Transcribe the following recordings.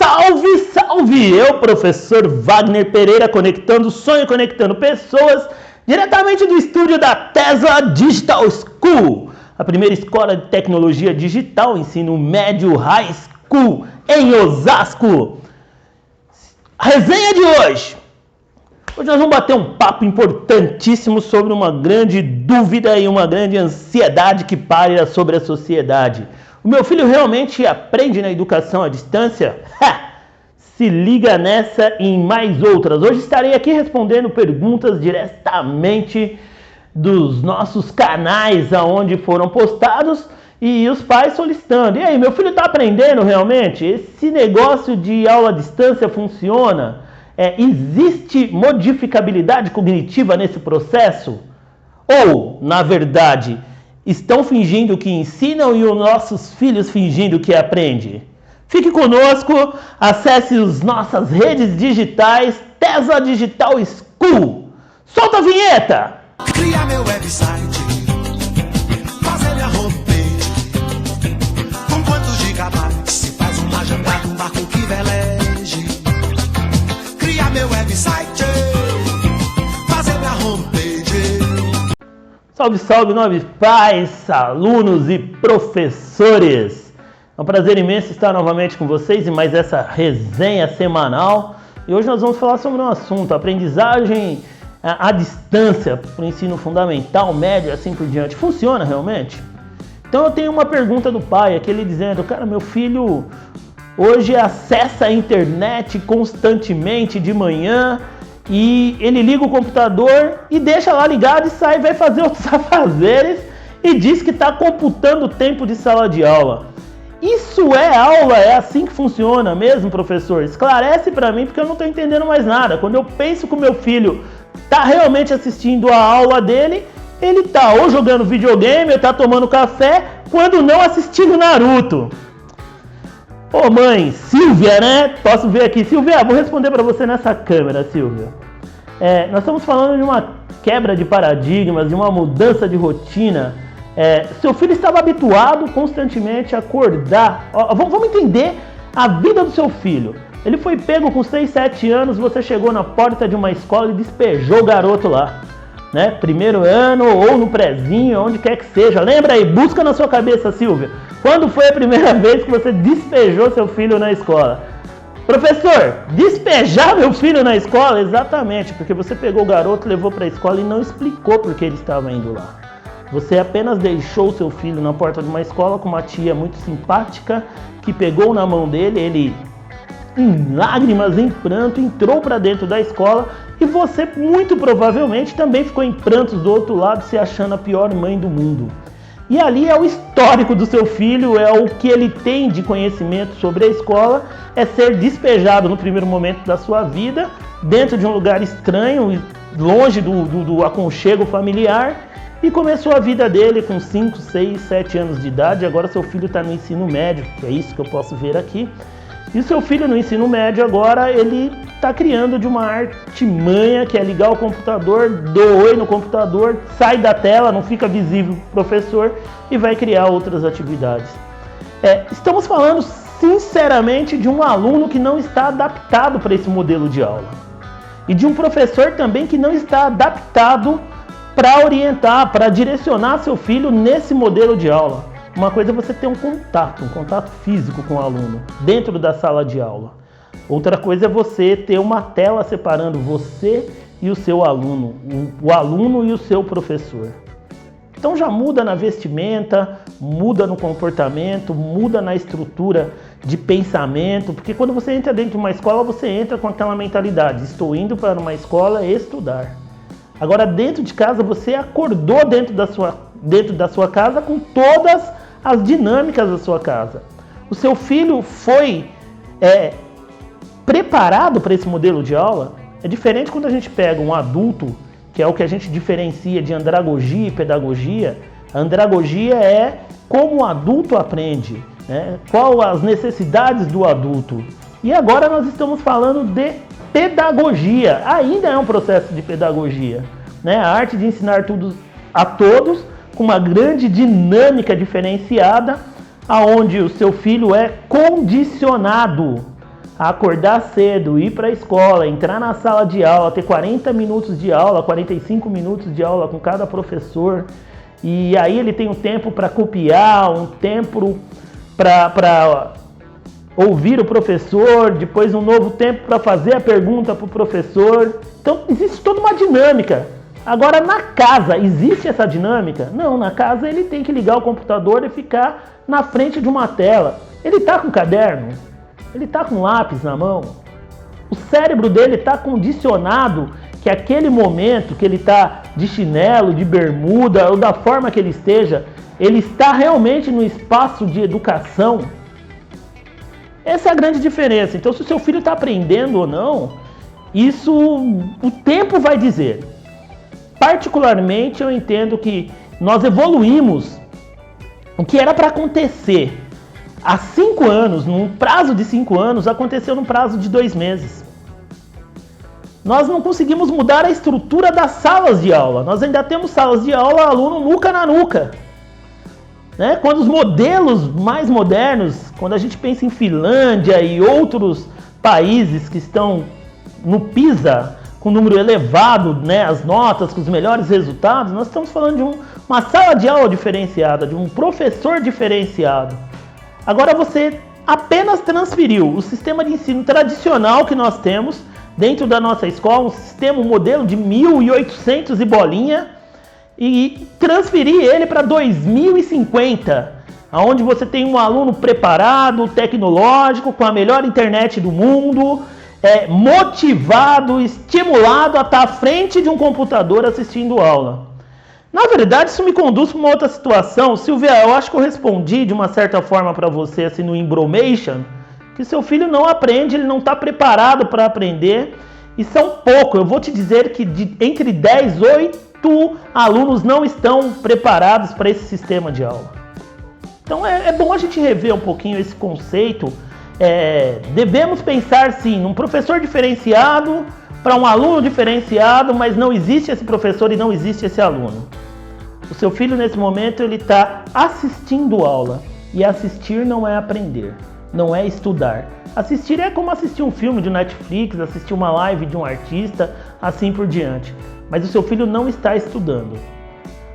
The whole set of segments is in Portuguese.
Salve, salve! Eu, professor Wagner Pereira, conectando sonho, conectando pessoas, diretamente do estúdio da Tesla Digital School, a primeira escola de tecnologia digital, ensino médio high school, em Osasco. A resenha de hoje. Hoje nós vamos bater um papo importantíssimo sobre uma grande dúvida e uma grande ansiedade que paira sobre a sociedade. O meu filho realmente aprende na educação à distância? Se liga nessa e em mais outras. Hoje estarei aqui respondendo perguntas diretamente dos nossos canais aonde foram postados e os pais solicitando. E aí, meu filho está aprendendo realmente? Esse negócio de aula à distância funciona? Existe modificabilidade cognitiva nesse processo? Ou, na verdade, estão fingindo que ensinam e os nossos filhos fingindo que aprendem? Fique conosco, acesse as nossas redes digitais, Tesla Digital School. Solta a vinheta! Cria meu website, fazer minha homepage. Com quantos gigabytes se faz uma jangada, um barco que veleje. Cria meu website, fazer minha homepage. Salve, salve, nobres pais, alunos e professores! É um prazer imenso estar novamente com vocês em mais essa resenha semanal. E hoje nós vamos falar sobre um assunto, aprendizagem à distância para o ensino fundamental, médio e assim por diante. Funciona realmente? Então eu tenho uma pergunta do pai, aquele dizendo, cara, meu filho hoje acessa a internet constantemente de manhã e ele liga o computador e deixa lá ligado e sai, vai fazer outros afazeres e diz que está computando o tempo de sala de aula. Isso é aula? É assim que funciona mesmo, professor? Esclarece para mim porque eu não estou entendendo mais nada. Quando eu penso que o meu filho está realmente assistindo a aula dele, ele está ou jogando videogame, ou está tomando café, quando não assistindo Naruto. Ô mãe, Silvia, né? Posso ver aqui. Silvia, vou responder para você nessa câmera, Silvia. Nós estamos falando de uma quebra de paradigmas, de uma mudança de rotina. Seu filho estava habituado constantemente a acordar. Vamos entender a vida do seu filho. Ele foi pego com 6, 7 anos, você chegou na porta de uma escola e despejou o garoto lá, né? Primeiro ano ou no prezinho, onde quer que seja. Lembra aí, busca na sua cabeça, Silvia. Quando foi a primeira vez que você despejou seu filho na escola? Professor, despejar meu filho na escola? Exatamente, porque você pegou o garoto, levou para a escola e não explicou por que ele estava indo lá. Você apenas deixou seu filho na porta de uma escola com uma tia muito simpática que pegou na mão dele, ele em lágrimas, em pranto, entrou para dentro da escola e você muito provavelmente também ficou em prantos do outro lado, se achando a pior mãe do mundo. E ali é o histórico do seu filho, é o que ele tem de conhecimento sobre a escola, é ser despejado no primeiro momento da sua vida, dentro de um lugar estranho, longe do aconchego familiar. E começou a vida dele com 5, 6, 7 anos de idade. Agora seu filho está no ensino médio, que é isso que eu posso ver aqui. E seu filho no ensino médio agora, ele está criando de uma artimanha, que é ligar o computador, dou oi no computador, sai da tela, não fica visível para o professor e vai criar outras atividades. Estamos falando sinceramente de um aluno que não está adaptado para esse modelo de aula. E de um professor também que não está adaptado para orientar, para direcionar seu filho nesse modelo de aula. Uma coisa é você ter um contato físico com o aluno, dentro da sala de aula. Outra coisa é você ter uma tela separando você e o seu aluno, o aluno e o seu professor. Então já muda na vestimenta, muda no comportamento, muda na estrutura de pensamento, porque quando você entra dentro de uma escola, você entra com aquela mentalidade, estou indo para uma escola estudar. Agora, dentro de casa, você acordou dentro da sua casa com todas as dinâmicas da sua casa. O seu filho foi preparado para esse modelo de aula? É diferente quando a gente pega um adulto, que é o que a gente diferencia de andragogia e pedagogia. A andragogia é como o adulto aprende, né? Qual as necessidades do adulto. E agora nós estamos falando de pedagogia, ainda é um processo de pedagogia, né? A arte de ensinar tudo a todos com uma grande dinâmica diferenciada, aonde o seu filho é condicionado a acordar cedo, ir para a escola, entrar na sala de aula, ter 40 minutos de aula, 45 minutos de aula com cada professor, e aí ele tem um tempo para copiar, um tempo para ouvir o professor, depois um novo tempo para fazer a pergunta para o professor. Então existe toda uma dinâmica. Agora na casa, existe essa dinâmica? Não, na casa ele tem que ligar o computador e ficar na frente de uma tela. Ele está com caderno? Ele está com lápis na mão? O cérebro dele está condicionado que aquele momento que ele está de chinelo, de bermuda, ou da forma que ele esteja, ele está realmente no espaço de educação? Essa é a grande diferença. Então, se o seu filho está aprendendo ou não, isso o tempo vai dizer. Particularmente, eu entendo que nós evoluímos. O que era para acontecer há 5 anos, num prazo de 5 anos, aconteceu num prazo de 2 meses. Nós não conseguimos mudar a estrutura das salas de aula. Nós ainda temos salas de aula, aluno nuca na nuca. Né? Quando os modelos mais modernos, quando a gente pensa em Finlândia e outros países que estão no PISA, com número elevado, né, as notas, com os melhores resultados, nós estamos falando de uma sala de aula diferenciada, de um professor diferenciado. Agora você apenas transferiu o sistema de ensino tradicional que nós temos dentro da nossa escola, um sistema, um modelo de 1800 e bolinha, e transferir ele para 2050, onde você tem um aluno preparado, tecnológico, com a melhor internet do mundo, motivado, estimulado a estar à frente de um computador assistindo aula. Na verdade, isso me conduz para uma outra situação. Silvia, eu acho que eu respondi de uma certa forma para você, assim, no Embromation, que seu filho não aprende, ele não está preparado para aprender, e são pouco. Eu vou te dizer que entre 10 e 8 alunos não estão preparados para esse sistema de aula. Então é bom a gente rever um pouquinho esse conceito. Devemos pensar sim num professor diferenciado para um aluno diferenciado, mas não existe esse professor e não existe esse aluno. O seu filho nesse momento ele está assistindo aula, e assistir não é aprender, não é estudar. Assistir é como assistir um filme de Netflix, assistir uma live de um artista, assim por diante. Mas o seu filho não está estudando.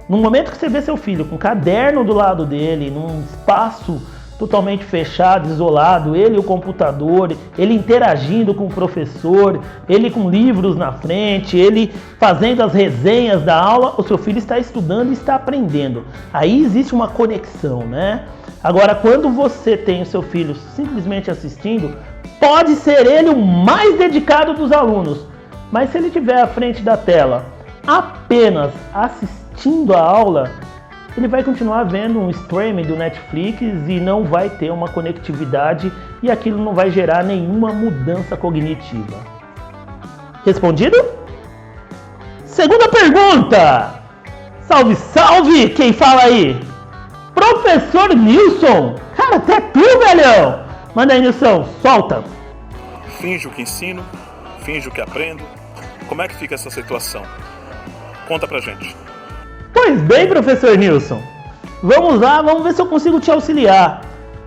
No momento que você vê seu filho com caderno do lado dele, num espaço totalmente fechado, isolado, ele e o computador, ele interagindo com o professor, ele com livros na frente, ele fazendo as resenhas da aula, o seu filho está estudando e está aprendendo. Aí existe uma conexão, né? Agora, quando você tem o seu filho simplesmente assistindo, pode ser ele o mais dedicado dos alunos, mas se ele estiver à frente da tela apenas assistindo a aula, ele vai continuar vendo um streaming do Netflix e não vai ter uma conectividade, e aquilo não vai gerar nenhuma mudança cognitiva. Respondido? Segunda pergunta! Salve, salve! Quem fala aí? Professor Nilson! Cara, até tu, velhão! Manda aí, Nilson, solta! Finjo que ensino, finjo que aprendo. Como é que fica essa situação? Conta pra gente. Pois bem, professor Nilson, vamos lá, vamos ver se eu consigo te auxiliar.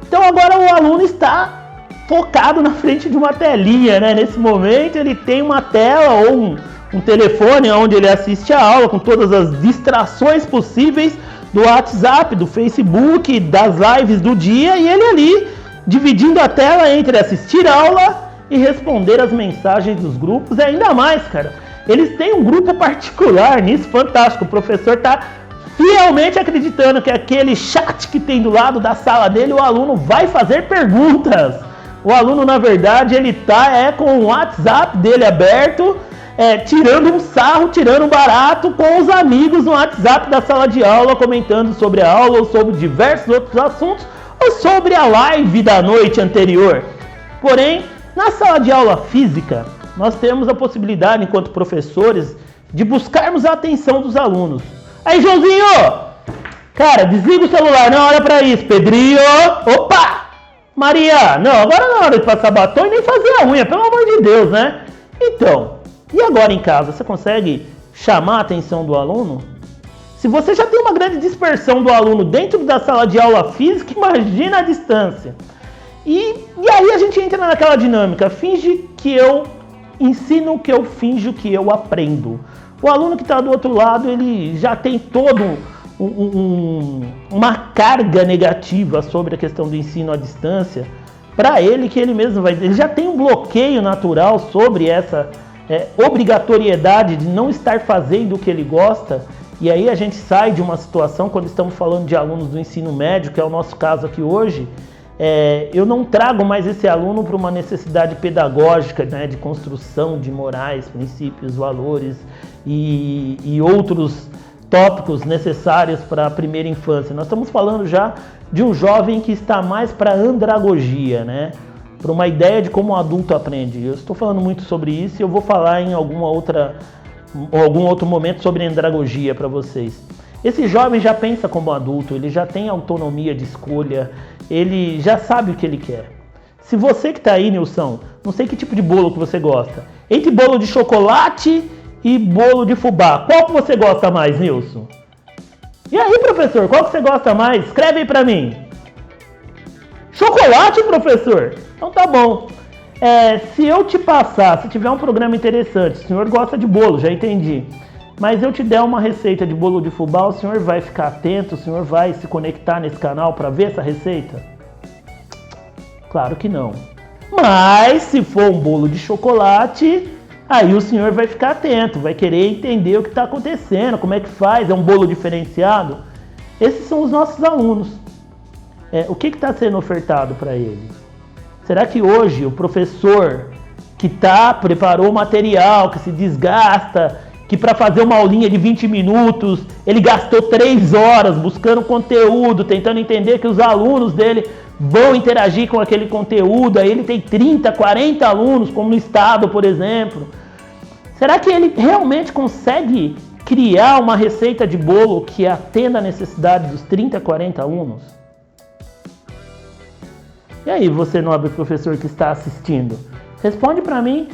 Então agora o aluno está focado na frente de uma telinha, né? Nesse momento ele tem uma tela ou um telefone onde ele assiste a aula com todas as distrações possíveis do WhatsApp, do Facebook, das lives do dia, e ele ali dividindo a tela entre assistir a aula e responder as mensagens dos grupos. E ainda mais, cara, eles têm um grupo particular nisso, fantástico. O professor está fielmente acreditando que aquele chat que tem do lado da sala dele, o aluno vai fazer perguntas. O aluno, na verdade, ele está com o WhatsApp dele aberto, tirando um sarro, tirando um barato com os amigos no WhatsApp da sala de aula, comentando sobre a aula ou sobre diversos outros assuntos, ou sobre a live da noite anterior. Porém, na sala de aula física, nós temos a possibilidade, enquanto professores, de buscarmos a atenção dos alunos. Aí, Joãozinho! Cara, desliga o celular, não é hora pra isso. Pedrinho! Opa! Maria! Não, agora não é hora de passar batom e nem fazer a unha, pelo amor de Deus, né? Então, e agora em casa, você consegue chamar a atenção do aluno? Se você já tem uma grande dispersão do aluno dentro da sala de aula física, imagina a distância. E aí a gente entra naquela dinâmica, finge que eu ensino que eu finjo que eu aprendo. O aluno que está do outro lado, ele já tem todo uma carga negativa sobre a questão do ensino à distância, para ele que ele mesmo ele já tem um bloqueio natural sobre essa obrigatoriedade de não estar fazendo o que ele gosta, e aí a gente sai de uma situação, quando estamos falando de alunos do ensino médio, que é o nosso caso aqui hoje, eu não trago mais esse aluno para uma necessidade pedagógica, né, de construção de morais, princípios, valores e outros tópicos necessários para a primeira infância. Nós estamos falando já de um jovem que está mais para andragogia, né, para uma ideia de como o adulto aprende. Eu estou falando muito sobre isso e eu vou falar em algum outro momento sobre andragogia para vocês. Esse jovem já pensa como adulto, ele já tem autonomia de escolha, ele já sabe o que ele quer. Se você que está aí, Nilson, não sei que tipo de bolo que você gosta, entre bolo de chocolate e bolo de fubá, qual que você gosta mais, Nilson? E aí, professor, qual que você gosta mais? Escreve aí pra mim. Chocolate, professor? Então tá bom. Se eu te passar, se tiver um programa interessante, o senhor gosta de bolo, já entendi. Mas eu te der uma receita de bolo de fubá, o senhor vai ficar atento, o senhor vai se conectar nesse canal para ver essa receita? Claro que não. Mas se for um bolo de chocolate, aí o senhor vai ficar atento, vai querer entender o que está acontecendo, como é que faz, é um bolo diferenciado. Esses são os nossos alunos. O que está sendo ofertado para eles? Será que hoje o professor que preparou o material, que se desgasta, que para fazer uma aulinha de 20 minutos, ele gastou 3 horas buscando conteúdo, tentando entender que os alunos dele vão interagir com aquele conteúdo, aí ele tem 30, 40 alunos, como no estado, por exemplo. Será que ele realmente consegue criar uma receita de bolo que atenda a necessidade dos 30, 40 alunos? E aí, você, nobre professor que está assistindo? Responde para mim,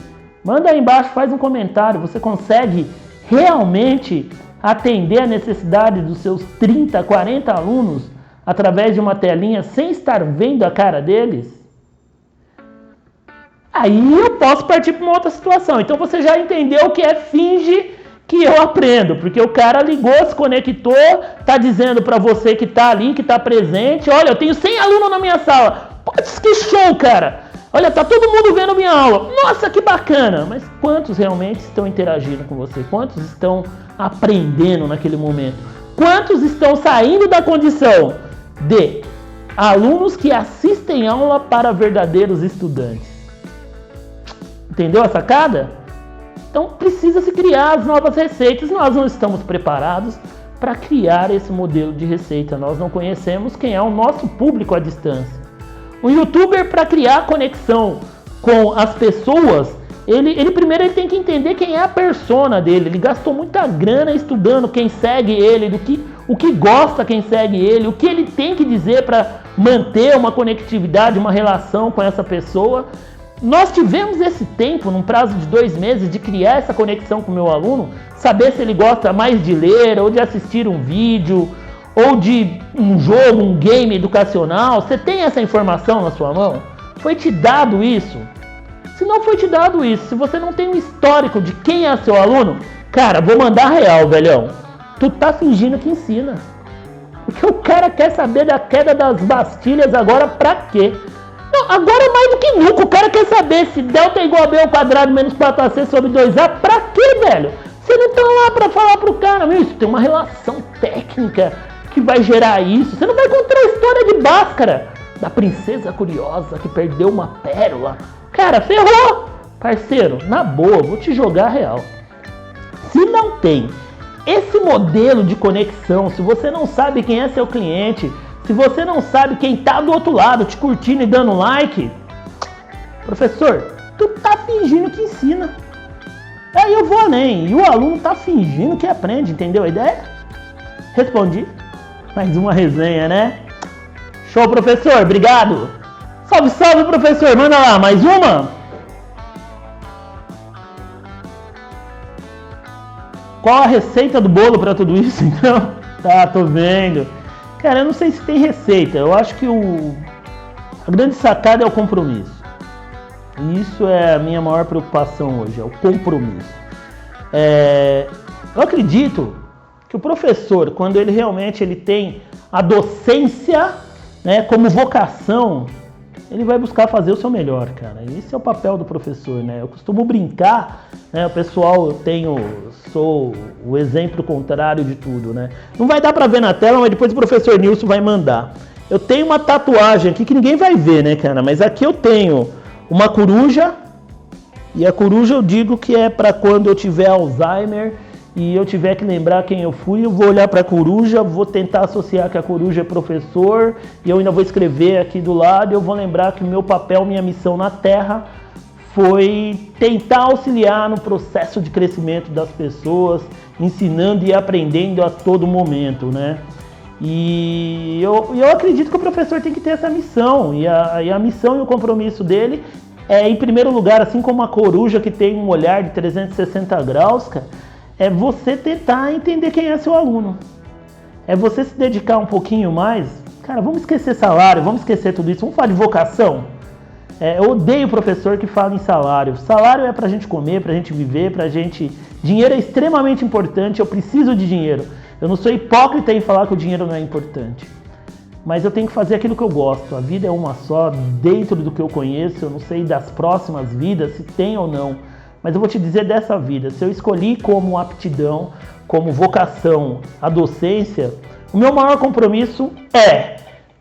manda aí embaixo, faz um comentário. Você consegue realmente atender a necessidade dos seus 30, 40 alunos através de uma telinha sem estar vendo a cara deles? Aí eu posso partir para uma outra situação. Então você já entendeu o que é finge que eu aprendo, porque o cara ligou, se conectou, tá dizendo para você que tá ali, que tá presente, olha, eu tenho 100 alunos na minha sala. Putz, que show, cara! Olha, tá todo mundo vendo minha aula. Nossa, que bacana! Mas quantos realmente estão interagindo com você? Quantos estão aprendendo naquele momento? Quantos estão saindo da condição de alunos que assistem aula para verdadeiros estudantes? Entendeu a sacada? Então precisa se criar as novas receitas. Nós não estamos preparados para criar esse modelo de receita. Nós não conhecemos quem é o nosso público à distância. O youtuber, para criar conexão com as pessoas, ele primeiro tem que entender quem é a persona dele. Ele gastou muita grana estudando quem segue ele, o que gosta quem segue ele, o que ele tem que dizer para manter uma conectividade, uma relação com essa pessoa. Nós tivemos esse tempo, num prazo de 2 meses, de criar essa conexão com o meu aluno, saber se ele gosta mais de ler ou de assistir um vídeo, ou de um jogo, um game educacional. Você tem essa informação na sua mão? Foi te dado isso? Se não foi te dado isso, se você não tem um histórico de quem é seu aluno, cara, vou mandar real, velhão. Tu tá fingindo que ensina. Porque o cara quer saber da queda das Bastilhas agora pra quê? Não, agora mais do que nunca, o cara quer saber se delta é igual a b ao quadrado menos 4ac sobre 2a, pra quê, velho? Você não tá lá pra falar pro cara, meu, isso tem uma relação técnica que vai gerar isso. Você não vai contar a história de Bhaskara, da princesa curiosa que perdeu uma pérola. Cara, ferrou! Parceiro, na boa, vou te jogar real. Se não tem esse modelo de conexão, se você não sabe quem é seu cliente, se você não sabe quem tá do outro lado te curtindo e dando like, professor, tu tá fingindo que ensina. Aí eu vou além, e o aluno tá fingindo que aprende, entendeu a ideia? Respondi. Mais uma resenha, né? Show, professor, obrigado. Salve, salve, professor, manda lá, mais uma? Qual a receita do bolo para tudo isso, então? Tá, tô vendo. Cara, eu não sei se tem receita, eu acho que A grande sacada é o compromisso. E isso é a minha maior preocupação hoje, é o compromisso. Eu acredito que o professor, quando ele realmente tem a docência, né, como vocação, ele vai buscar fazer o seu melhor, cara. Esse é o papel do professor, né? Eu costumo brincar, né? O pessoal, sou o exemplo contrário de tudo, né? Não vai dar pra ver na tela, mas depois o professor Nilson vai mandar. Eu tenho uma tatuagem aqui que ninguém vai ver, né, cara? Mas aqui eu tenho uma coruja, e a coruja eu digo que é pra quando eu tiver Alzheimer e eu tiver que lembrar quem eu fui, eu vou olhar para a coruja, vou tentar associar que a coruja é professor, e eu ainda vou escrever aqui do lado, e eu vou lembrar que o meu papel, minha missão na Terra foi tentar auxiliar no processo de crescimento das pessoas, ensinando e aprendendo a todo momento, né? E eu acredito que o professor tem que ter essa missão, e a missão e o compromisso dele é, em primeiro lugar, assim como a coruja que tem um olhar de 360 graus, cara, é você tentar entender quem é seu aluno. É você se dedicar um pouquinho mais. Cara, vamos esquecer salário, vamos esquecer tudo isso. Vamos falar de vocação. Eu odeio professor que fala em salário. Salário é pra gente comer, pra gente viver, pra gente... Dinheiro é extremamente importante, eu preciso de dinheiro. Eu não sou hipócrita em falar que o dinheiro não é importante. Mas eu tenho que fazer aquilo que eu gosto. A vida é uma só, dentro do que eu conheço. Eu não sei das próximas vidas, se tem ou não. Mas eu vou te dizer dessa vida, se eu escolhi como aptidão, como vocação a docência, o meu maior compromisso é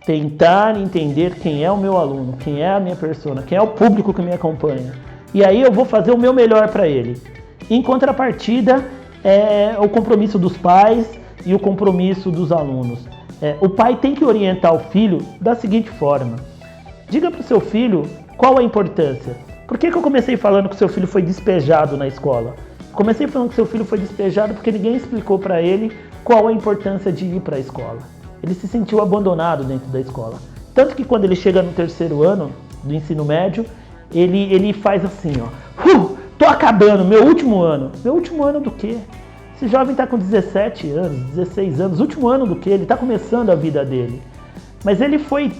tentar entender quem é o meu aluno, quem é a minha persona, quem é o público que me acompanha. E aí eu vou fazer o meu melhor para ele. Em contrapartida, é o compromisso dos pais e o compromisso dos alunos. O pai tem que orientar o filho da seguinte forma. Diga para o seu filho qual a importância. Por que eu comecei falando que o seu filho foi despejado na escola? Comecei falando que seu filho foi despejado porque ninguém explicou para ele qual a importância de ir para a escola. Ele se sentiu abandonado dentro da escola. Tanto que quando ele chega no 3º ano do ensino médio, ele faz assim, ó. Tô acabando, meu último ano. Meu último ano do quê? Esse jovem tá com 17 anos, 16 anos. Último ano do quê? Ele tá começando a vida dele. Mas ele foi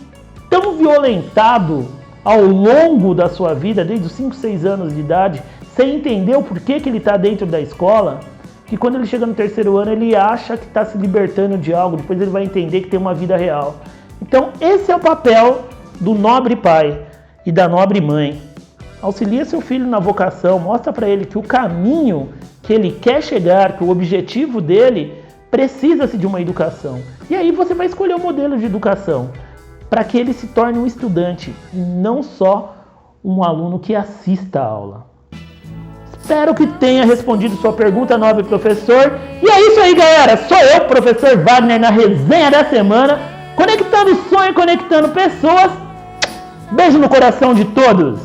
tão violentado ao longo da sua vida, desde os 5, 6 anos de idade, sem entender o porquê que ele está dentro da escola, que quando ele chega no 3º ano, ele acha que está se libertando de algo, depois ele vai entender que tem uma vida real. Então, esse é o papel do nobre pai e da nobre mãe. Auxilia seu filho na vocação, mostra para ele que o caminho que ele quer chegar, que o objetivo dele, precisa-se de uma educação. E aí você vai escolher o modelo de educação, para que ele se torne um estudante e não só um aluno que assista a aula. Espero que tenha respondido sua pergunta, nobre professor. E é isso aí, galera. Sou eu, professor Wagner, na resenha da semana, conectando sonho, conectando pessoas. Beijo no coração de todos.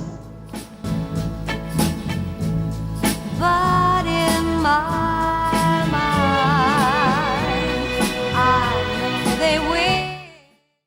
But in my